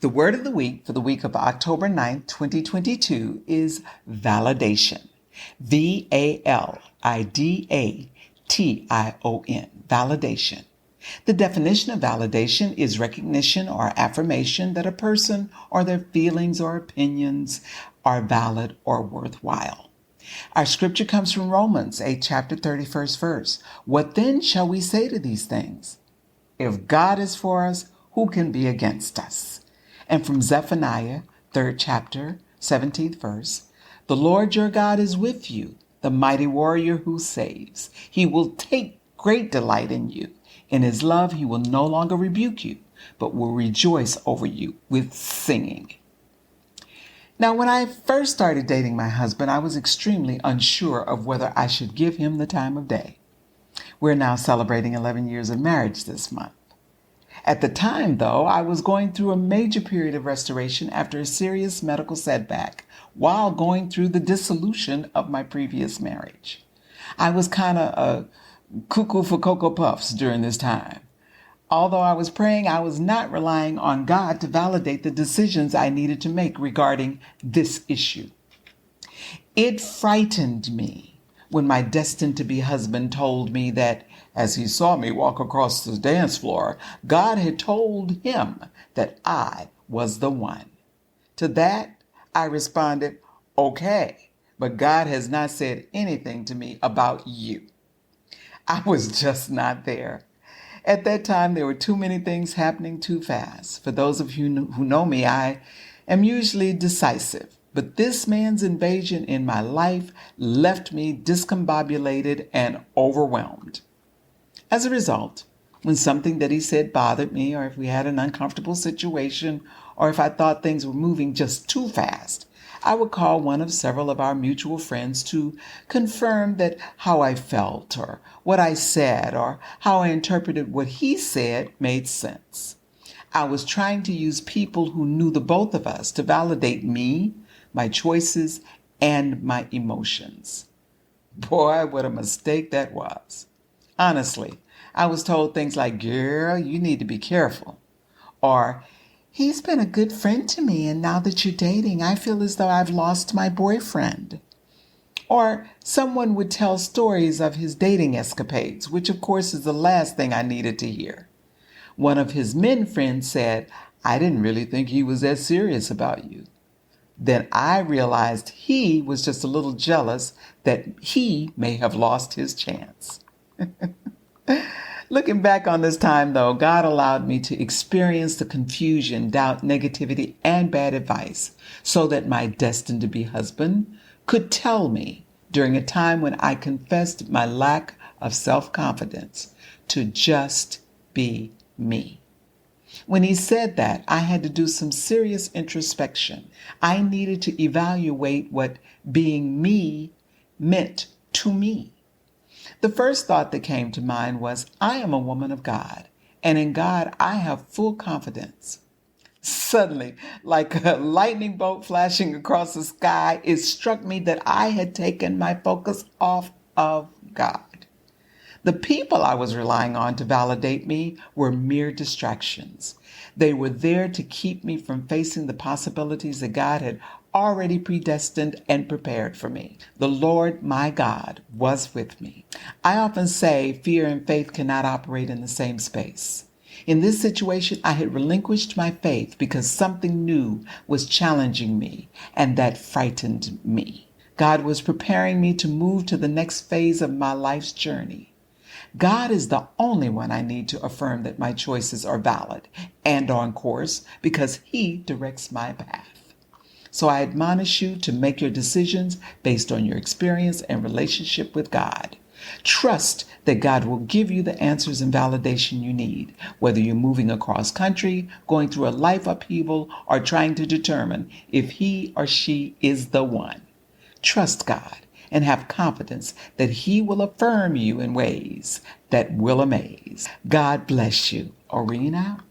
The word of the week for the week of October 9th, 2022 is validation. V-A-L-I-D-A-T-I-O-N. Validation. The definition of validation is recognition or affirmation that a person or their feelings or opinions are valid or worthwhile. Our scripture comes from Romans 8, chapter 31st verse. What then shall we say to these things? If God is for us, who can be against us? And from Zephaniah 3rd chapter 17th verse. The Lord your God is with you, the mighty warrior who saves. He will take great delight in you. In his love, he will no longer rebuke you, but will rejoice over you with singing. Now, when I first started dating my husband, I was extremely unsure of whether I should give him the time of day. We're now celebrating 11 years of marriage this month. At the time, though, I was going through a major period of restoration after a serious medical setback while going through the dissolution of my previous marriage. I was kind of a cuckoo for Cocoa Puffs during this time. Although I was praying, I was not relying on God to validate the decisions I needed to make regarding this issue. It frightened me when my destined-to-be husband told me that as he saw me walk across the dance floor, God had told him that I was the one. To that, I responded, okay, but God has not said anything to me about you. I was just not there. At that time, there were too many things happening too fast. For those of you who know me, I am usually decisive. But this man's invasion in my life left me discombobulated and overwhelmed. As a result, when something that he said bothered me, or if we had an uncomfortable situation, or if I thought things were moving just too fast, I would call one of several of our mutual friends to confirm that how I felt, or what I said, or how I interpreted what he said made sense. I was trying to use people who knew the both of us to validate me, my choices, and my emotions. Boy, what a mistake that was. Honestly, I was told things like, girl, you need to be careful. Or, he's been a good friend to me, and now that you're dating, I feel as though I've lost my boyfriend. Or someone would tell stories of his dating escapades, which of course is the last thing I needed to hear. One of his men friends said, I didn't really think he was that serious about you. Then I realized he was just a little jealous that he may have lost his chance. Looking back on this time, though, God allowed me to experience the confusion, doubt, negativity, and bad advice so that my destined-to-be husband could tell me during a time when I confessed my lack of self-confidence to just be me. When he said that, I had to do some serious introspection. I needed to evaluate what being me meant to me. The first thought that came to mind was, I am a woman of God, and in God I have full confidence. Suddenly, like a lightning bolt flashing across the sky, it struck me that I had taken my focus off of God. The people I was relying on to validate me were mere distractions. They were there to keep me from facing the possibilities that God had already predestined and prepared for me. The Lord, my God, was with me. I often say fear and faith cannot operate in the same space. In this situation, I had relinquished my faith because something new was challenging me, and that frightened me. God was preparing me to move to the next phase of my life's journey. God is the only one I need to affirm that my choices are valid and on course because he directs my path. So I admonish you to make your decisions based on your experience and relationship with God. Trust that God will give you the answers and validation you need, whether you're moving across country, going through a life upheaval, or trying to determine if he or she is the one. Trust God and have confidence that he will affirm you in ways that will amaze. God bless you. Oreen out.